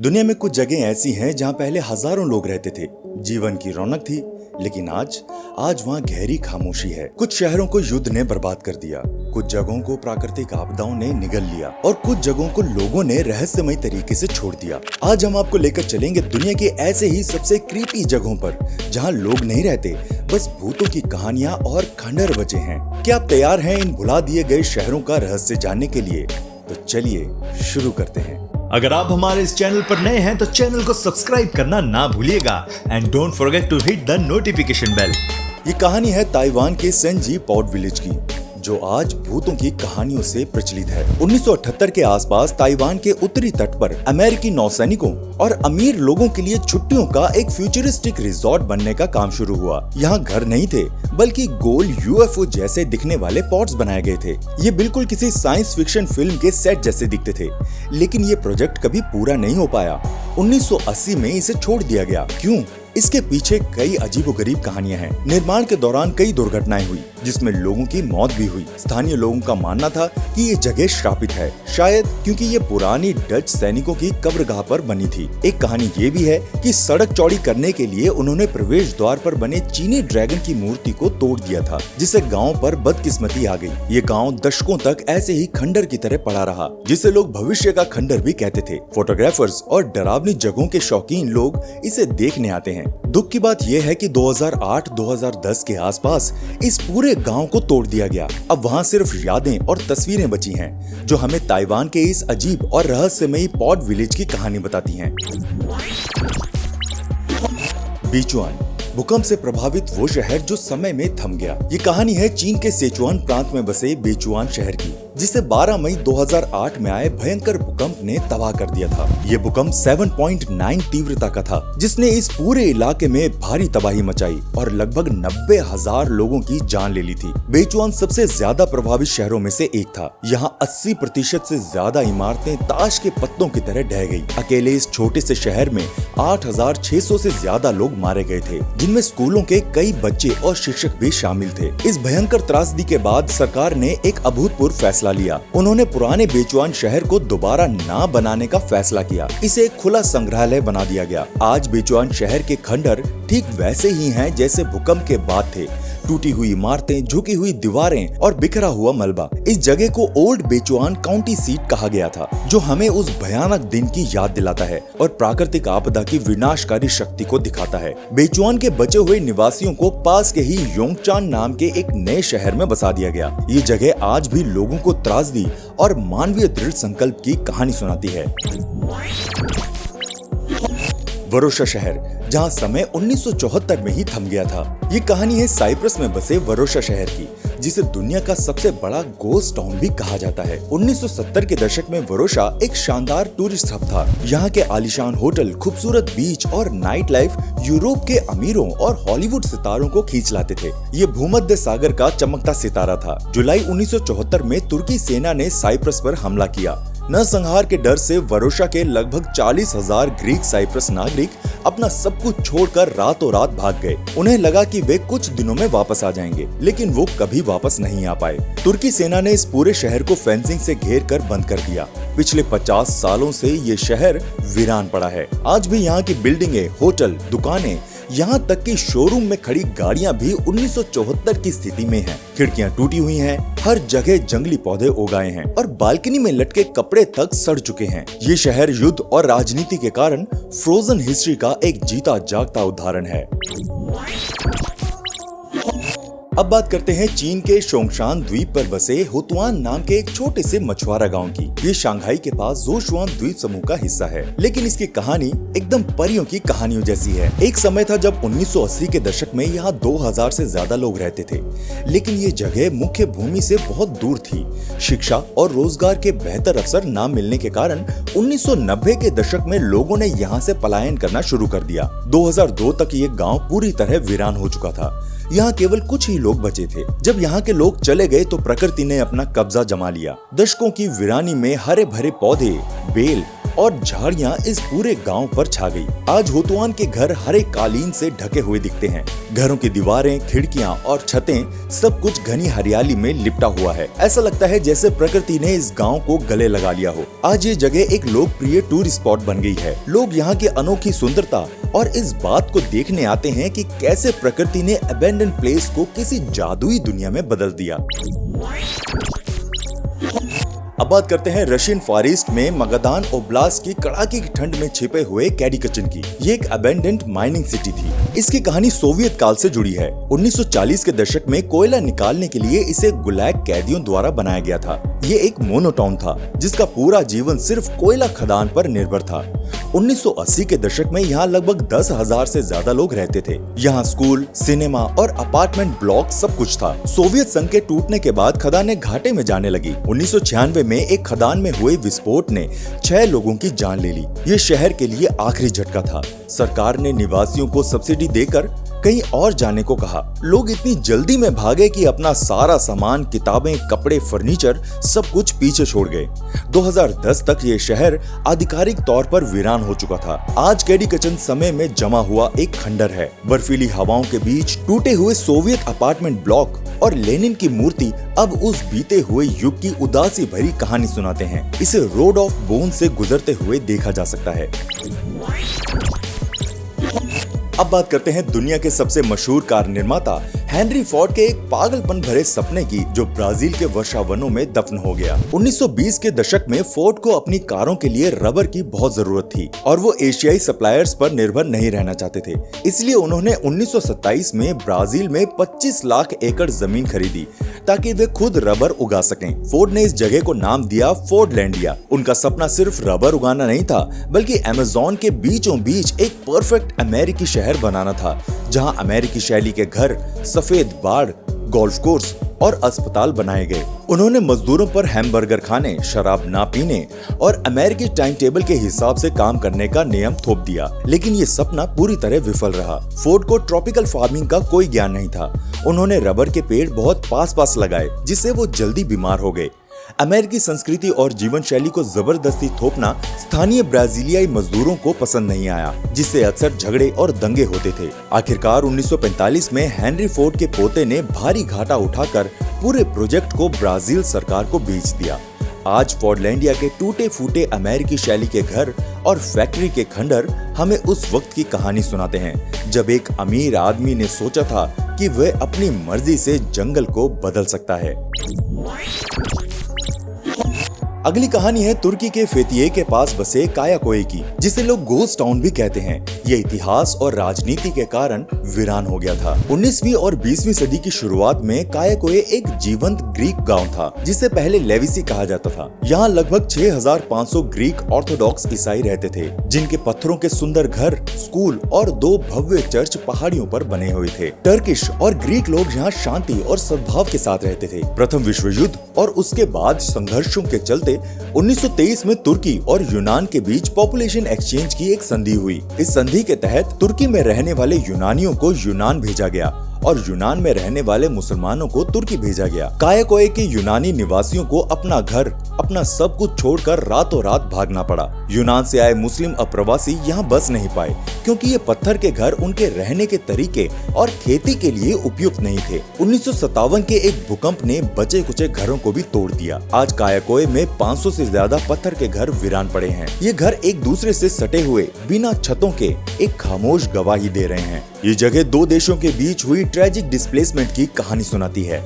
दुनिया में कुछ जगह ऐसी हैं जहां पहले हजारों लोग रहते थे, जीवन की रौनक थी, लेकिन आज वहां गहरी खामोशी है। कुछ शहरों को युद्ध ने बर्बाद कर दिया, कुछ जगहों को प्राकृतिक आपदाओं ने निगल लिया और कुछ जगहों को लोगों ने रहस्यमय तरीके से छोड़ दिया। आज हम आपको लेकर चलेंगे दुनिया के ऐसे ही सबसे क्रीपी जगहों पर, जहां लोग नहीं रहते, बस भूतों की कहानियां और खंडहर बचे हैं। क्या आप तैयार हैं इन भुला दिए गए शहरों का रहस्य जानने के लिए? तो चलिए शुरू करते हैं। अगर आप हमारे इस चैनल पर नए हैं तो चैनल को सब्सक्राइब करना ना भूलिएगा and don't forget to hit the notification bell. ये कहानी है ताइवान के सेंजी पोर्ट विलेज की, जो आज भूतों की कहानियों से प्रचलित है। 1978 के आसपास ताइवान के उत्तरी तट पर अमेरिकी नौसैनिकों और अमीर लोगों के लिए छुट्टियों का एक फ्यूचरिस्टिक रिजॉर्ट बनने का काम शुरू हुआ। यहाँ घर नहीं थे, बल्कि गोल यूएफओ जैसे दिखने वाले पॉट्स बनाए गए थे। ये बिल्कुल किसी साइंस फिक्शन फिल्म के सेट जैसे दिखते थे, लेकिन ये प्रोजेक्ट कभी पूरा नहीं हो पाया। 1980 में इसे छोड़ दिया गया। क्यों? इसके पीछे कई अजीबोगरीब कहानियां हैं। निर्माण के दौरान कई दुर्घटनाएं हुई, जिसमें लोगों की मौत भी हुई। स्थानीय लोगों का मानना था कि ये जगह श्रापित है, शायद क्योंकि ये पुरानी डच सैनिकों की कब्रगाह पर बनी थी। एक कहानी ये भी है कि सड़क चौड़ी करने के लिए उन्होंने प्रवेश द्वार पर बने चीनी ड्रैगन की मूर्ति को तोड़ दिया था, जिससे गाँव पर बदकिस्मती आ गई। ये गाँव दशकों तक ऐसे ही खंडर की तरह पड़ा रहा, जिसे लोग भविष्य का खंडर भी कहते थे। फोटोग्राफर्स और डरावनी जगहों के शौकीन लोग इसे देखने आते हैं। दुख की बात यह है कि 2008-2010 के आसपास इस पूरे गांव को तोड़ दिया गया। अब वहां सिर्फ यादें और तस्वीरें बची हैं, जो हमें ताइवान के इस अजीब और रहस्यमयी पोर्ट विलेज की कहानी बताती हैं। बीचुआन, भूकंप से प्रभावित वो शहर जो समय में थम गया। ये कहानी है चीन के सिचुआन प्रांत में बसे बीचुआन शहर की, जिसे 12 मई 2008 में आए भयंकर भूकंप ने तबाह कर दिया था। ये भूकंप 7.9 तीव्रता का था, जिसने इस पूरे इलाके में भारी तबाही मचाई और लगभग 90,000 लोगों की जान ले ली थी। बीचुआन सबसे ज्यादा प्रभावित शहरों में से एक था। यहाँ 80% से ज्यादा इमारतें ताश के पत्तों की तरह ढह गई। अकेले इस छोटे से शहर में 8,600 से ज्यादा लोग मारे गए थे, जिनमें स्कूलों के कई बच्चे और शिक्षक भी शामिल थे। इस भयंकर त्रासदी के बाद सरकार ने एक अभूतपूर्व फैसला लिया। उन्होंने पुराने बीचुआन शहर को दोबारा ना बनाने का फैसला किया। इसे एक खुला संग्रहालय बना दिया गया। आज बीचुआन शहर के खंडर ठीक वैसे ही हैं जैसे भूकंप के बाद थे। टूटी हुई इमारतें, झुकी हुई दीवारें और बिखरा हुआ मलबा। इस जगह को ओल्ड बीचुआन काउंटी सीट कहा गया था, जो हमें उस भयानक दिन की याद दिलाता है और प्राकृतिक आपदा की विनाशकारी शक्ति को दिखाता है। बीचुआन के बचे हुए निवासियों को पास के ही योंगचान नाम के एक नए शहर में बसा दिया गया। ये जगह आज भी लोगों को त्रासदी और मानवीय दृढ़ संकल्प की कहानी सुनाती है। वरोशा शहर, जहां समय 1974 में ही थम गया था। ये कहानी है साइप्रस में बसे वरोशा शहर की, जिसे दुनिया का सबसे बड़ा गोस्ट टाउन भी कहा जाता है। 1970 के दशक में वरोशा एक शानदार टूरिस्ट हब था। यहाँ के आलीशान होटल, खूबसूरत बीच और नाइट लाइफ यूरोप के अमीरों और हॉलीवुड सितारों को खींच लाते थे। ये भूमध्य सागर का चमकता सितारा था। जुलाई 1974 में तुर्की सेना ने साइप्रस पर हमला किया। नरसंहार के डर से वरोशा के लगभग 40,000 ग्रीक साइप्रस नागरिक अपना सब कुछ छोड़कर रातों रात भाग गए। उन्हें लगा कि वे कुछ दिनों में वापस आ जाएंगे, लेकिन वो कभी वापस नहीं आ पाए। तुर्की सेना ने इस पूरे शहर को फेंसिंग से घेर कर बंद कर दिया। पिछले 50 सालों से ये शहर वीरान पड़ा है। आज भी यहाँ की बिल्डिंगें, होटल, दुकानें, यहाँ तक कि शोरूम में खड़ी गाड़ियाँ भी 1974 की स्थिति में हैं। खिड़कियाँ टूटी हुई हैं, हर जगह जंगली पौधे उगाए हैं और बालकनी में लटके कपड़े तक सड़ चुके हैं। ये शहर युद्ध और राजनीति के कारण फ्रोजन हिस्ट्री का एक जीता जागता उदाहरण है। अब बात करते हैं चीन के शोंगशान द्वीप पर बसे हुतुआन नाम के एक छोटे से मछुआरा गांव की। ये शंघाई के पास जोशुआन द्वीप समूह का हिस्सा है, लेकिन इसकी कहानी एकदम परियों की कहानियों जैसी है। एक समय था जब 1980 के दशक में यहाँ 2000 से ज्यादा लोग रहते थे, लेकिन ये जगह मुख्य भूमि से बहुत दूर थी। शिक्षा और रोजगार के बेहतर अवसर न मिलने के कारण 1990 के दशक में लोगों ने यहाँ से पलायन करना शुरू कर दिया। 2002 तक ये गाँव पूरी तरह वीरान हो चुका था। यहाँ केवल कुछ ही लोग बचे थे। जब यहाँ के लोग चले गए तो प्रकृति ने अपना कब्जा जमा लिया। दशकों की वीरानी में हरे भरे पौधे, बेल और झाड़ियां इस पूरे गांव पर छा गई। आज होतुआन के घर हरे कालीन से ढके हुए दिखते हैं। घरों की दीवारें, खिड़कियां और छतें सब कुछ घनी हरियाली में लिपटा हुआ है। ऐसा लगता है जैसे प्रकृति ने इस गांव को गले लगा लिया हो। आज ये जगह एक लोकप्रिय टूरिस्ट स्पॉट बन गई है। लोग यहाँ की अनोखी सुंदरता और इस बात को देखने आते हैं कि कैसे प्रकृति ने अबैंडन प्लेस को किसी जादुई दुनिया में बदल दिया। अब बात करते हैं रशियन फॉरेस्ट में मगादान ओब्लास्ट की कड़ाके की ठंड में छिपे हुए कैडिकचन की। ये एक अबैंडन्ड माइनिंग सिटी थी। इसकी कहानी सोवियत काल से जुड़ी है। 1940 के दशक में कोयला निकालने के लिए इसे गुलाग कैदियों द्वारा बनाया गया था। ये एक मोनोटाउन था जिसका पूरा जीवन सिर्फ कोयला खदान पर निर्भर था। 1980 के दशक में यहाँ लगभग 10,000 से ज्यादा लोग रहते थे। यहाँ स्कूल, सिनेमा और अपार्टमेंट ब्लॉक सब कुछ था। सोवियत संघ के टूटने के बाद खदानें घाटे में जाने लगी। 1996 में एक खदान में हुए विस्फोट ने 6 लोगों की जान ले ली। ये शहर के लिए आखिरी झटका था। सरकार ने निवासियों को सब्सिडी देकर कहीं और जाने को कहा। लोग इतनी जल्दी में भागे कि अपना सारा सामान, किताबें, कपड़े, फर्नीचर सब कुछ पीछे छोड़ गए। 2010 तक ये शहर आधिकारिक तौर पर वीरान हो चुका था। आज कैडिकचन समय में जमा हुआ एक खंडर है। बर्फीली हवाओं के बीच टूटे हुए सोवियत अपार्टमेंट ब्लॉक और लेनिन की मूर्ति अब उस बीते हुए युग की उदासी भरी कहानी सुनाते हैं। इसे रोड ऑफ बोन से गुजरते हुए देखा जा सकता है। अब बात करते हैं दुनिया के सबसे मशहूर कार निर्माता हेनरी फोर्ड के एक पागलपन भरे सपने की, जो ब्राजील के वर्षावनों में दफन हो गया। 1920 के दशक में फोर्ड को अपनी कारों के लिए रबर की बहुत जरूरत थी और वो एशियाई सप्लायर्स पर निर्भर नहीं रहना चाहते थे। इसलिए उन्होंने 1927 में ब्राजील में 25 लाख एकड़ जमीन खरीदी ताकि वे खुद रबर उगा सकें। फोर्ड ने इस जगह को नाम दिया फोर्डलैंडिया। उनका सपना सिर्फ रबर उगाना नहीं था, बल्कि अमेज़न के बीचों बीच एक परफेक्ट अमेरिकी शहर बनाना था, जहां अमेरिकी शैली के घर, सफेद बाड़, गोल्फ कोर्स और अस्पताल बनाए गए। उन्होंने मजदूरों पर हैमबर्गर खाने, शराब ना पीने और अमेरिकी टाइम टेबल के हिसाब से काम करने का नियम थोप दिया। लेकिन ये सपना पूरी तरह विफल रहा। फोर्ड को ट्रॉपिकल फार्मिंग का कोई ज्ञान नहीं था। उन्होंने रबर के पेड़ बहुत पास लगाए, जिससे वो जल्दी बीमार हो गए। अमेरिकी संस्कृति और जीवन शैली को जबरदस्ती थोपना स्थानीय ब्राजीलियाई मजदूरों को पसंद नहीं आया, जिससे अक्सर झगड़े और दंगे होते थे। आखिरकार 1945 में हेनरी फोर्ड के पोते ने भारी घाटा उठाकर पूरे प्रोजेक्ट को ब्राजील सरकार को बेच दिया। आज फोर्डलैंडिया के टूटे फूटे अमेरिकी शैली के घर और फैक्ट्री के खंडर हमें उस वक्त की कहानी सुनाते हैं, जब एक अमीर आदमी ने सोचा था कि वह अपनी मर्जी से जंगल को बदल सकता है। अगली कहानी है तुर्की के फेथिये के पास बसे कायाकोए की, जिसे लोग गोस्ट टाउन भी कहते हैं। ये इतिहास और राजनीति के कारण वीरान हो गया था। 19वीं और 20वीं सदी की शुरुआत में कायाकोए एक जीवंत ग्रीक गांव था, जिसे पहले लेविसी कहा जाता था। यहाँ लगभग 6500 ग्रीक ऑर्थोडॉक्स ईसाई रहते थे, जिनके पत्थरों के सुंदर घर, स्कूल और 2 भव्य चर्च पहाड़ियों पर बने हुए थे। टर्किश और ग्रीक लोग यहाँ शांति और सद्भाव के साथ रहते थे। प्रथम विश्व युद्ध और उसके बाद संघर्षों के चलते 1923 में तुर्की और यूनान के बीच पॉपुलेशन एक्सचेंज की एक संधि हुई। इस संधि के तहत तुर्की में रहने वाले यूनानियों को यूनान भेजा गया और यूनान में रहने वाले मुसलमानों को तुर्की भेजा गया। कायाकोए के यूनानी निवासियों को अपना घर, अपना सब कुछ छोड़कर रातों रात भागना पड़ा। यूनान से आए मुस्लिम अप्रवासी यहाँ बस नहीं पाए, क्योंकि ये पत्थर के घर उनके रहने के तरीके और खेती के लिए उपयुक्त नहीं थे। 1957 के एक भूकंप ने बचे कुचे घरों को भी तोड़ दिया। आज कायाकोए में 500 से ज्यादा पत्थर के घर वीरान पड़े हैं। ये घर एक दूसरे से सटे हुए बिना छतों के एक खामोश गवाही दे रहे हैं। ये जगह 2 देशों के बीच हुई ट्रेजिक डिस्प्लेसमेंट की कहानी सुनाती है।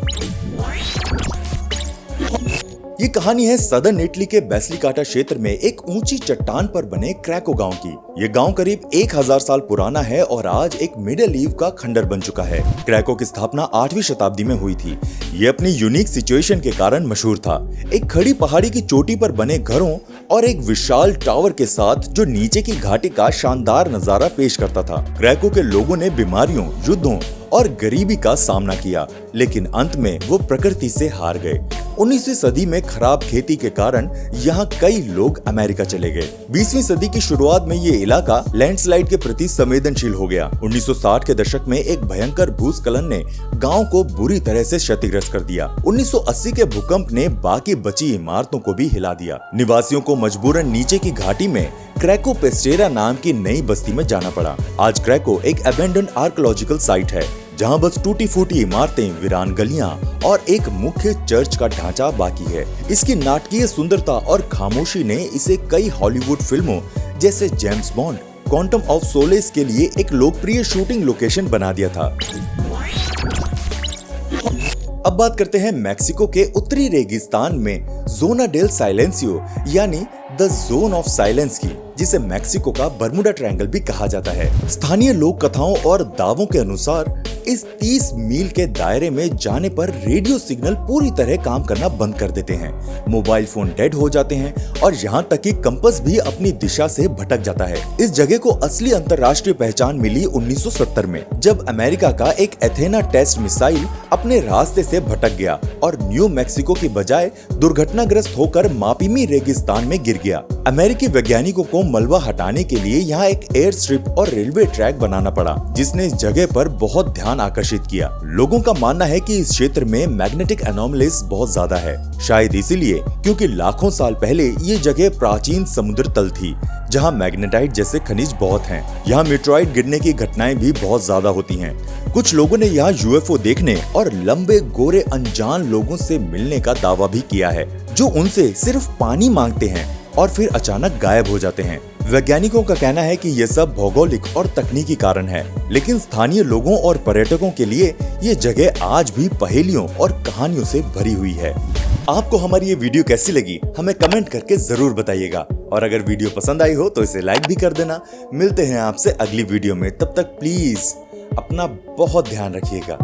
ये कहानी है सदर्न इटली के बेसिलिकाटा क्षेत्र में एक ऊंची चट्टान पर बने क्रैको गांव की। ये गांव करीब 1000 साल पुराना है और आज एक मिडिल ईव का खंडर बन चुका है। क्रैको की स्थापना 8वीं शताब्दी में हुई थी। ये अपनी यूनिक सिचुएशन के कारण मशहूर था। एक खड़ी पहाड़ी की चोटी पर बने घरों और एक विशाल टावर के साथ जो नीचे की घाटी का शानदार नजारा पेश करता था। क्रैको के लोगों ने बीमारियों, युद्धों और गरीबी का सामना किया, लेकिन अंत में वो प्रकृति से हार गए। 19वीं सदी में खराब खेती के कारण यहाँ कई लोग अमेरिका चले गए। 20वीं सदी की शुरुआत में ये इलाका लैंडस्लाइड के प्रति संवेदनशील हो गया। 1960 के दशक में एक भयंकर भूस्खलन ने गांव को बुरी तरह से क्षतिग्रस्त कर दिया। 1980 के भूकंप ने बाकी बची इमारतों को भी हिला दिया। निवासियों को मजबूरन नीचे की घाटी में क्रैको पेस्टेरा नाम की नई बस्ती में जाना पड़ा। आज क्रैको एक अबेंडन आर्कियोलॉजिकल साइट है, जहां बस टूटी फूटी इमारतें, वीरान गलियां और एक मुख्य चर्च का ढांचा बाकी है। इसकी नाटकीय सुंदरता और खामोशी ने इसे कई हॉलीवुड फिल्मों जैसे James bond, quantum of solace के लिए एक लोकप्रिय शूटिंग लोकेशन बना दिया था। अब बात करते हैं मैक्सिको के उत्तरी रेगिस्तान में जोना डेल साइलेंसियो यानी द जोन ऑफ साइलेंस की, जिसे मैक्सिको का बर्मुडा ट्रायंगल भी कहा जाता है। स्थानीय लोक कथाओं और दावों के अनुसार इस 30 मील के दायरे में जाने पर रेडियो सिग्नल पूरी तरह काम करना बंद कर देते हैं, मोबाइल फोन डेड हो जाते हैं और यहाँ तक कि कंपास भी अपनी दिशा से भटक जाता है। इस जगह को असली अंतर्राष्ट्रीय पहचान मिली 1970 में, जब अमेरिका का एक एथेना टेस्ट मिसाइल अपने रास्ते से भटक गया और न्यू मैक्सिको की बजाय दुर्घटनाग्रस्त होकर मापिमी रेगिस्तान में गिर गया। अमेरिकी वैज्ञानिकों को मलबा हटाने के लिए यहाँ एक एयर स्ट्रिप और रेलवे ट्रैक बनाना पड़ा, जिसने इस जगह पर बहुत ध्यान आकर्षित किया। लोगों का मानना है कि इस क्षेत्र में मैग्नेटिक एनोमलीज बहुत ज्यादा है, शायद इसीलिए क्योंकि लाखों साल पहले ये जगह प्राचीन समुद्र तल थी, जहाँ मैग्नेटाइट जैसे खनिज बहुत हैं। यहाँ मेट्रॉइड गिरने की घटनाएं भी बहुत ज्यादा होती हैं। कुछ लोगों ने यहाँ यूएफओ देखने और लंबे गोरे अनजान लोगों से मिलने का दावा भी किया है, जो उनसे सिर्फ पानी मांगते हैं और फिर अचानक गायब हो जाते हैं। वैज्ञानिकों का कहना है कि ये सब भौगोलिक और तकनीकी कारण है, लेकिन स्थानीय लोगों और पर्यटकों के लिए ये जगह आज भी पहेलियों और कहानियों से भरी हुई है। आपको हमारी ये वीडियो कैसी लगी हमें कमेंट करके जरूर बताइएगा, और अगर वीडियो पसंद आई हो तो इसे लाइक भी कर देना। मिलते हैं आपसे अगली वीडियो में, तब तक प्लीज अपना बहुत ध्यान रखिएगा।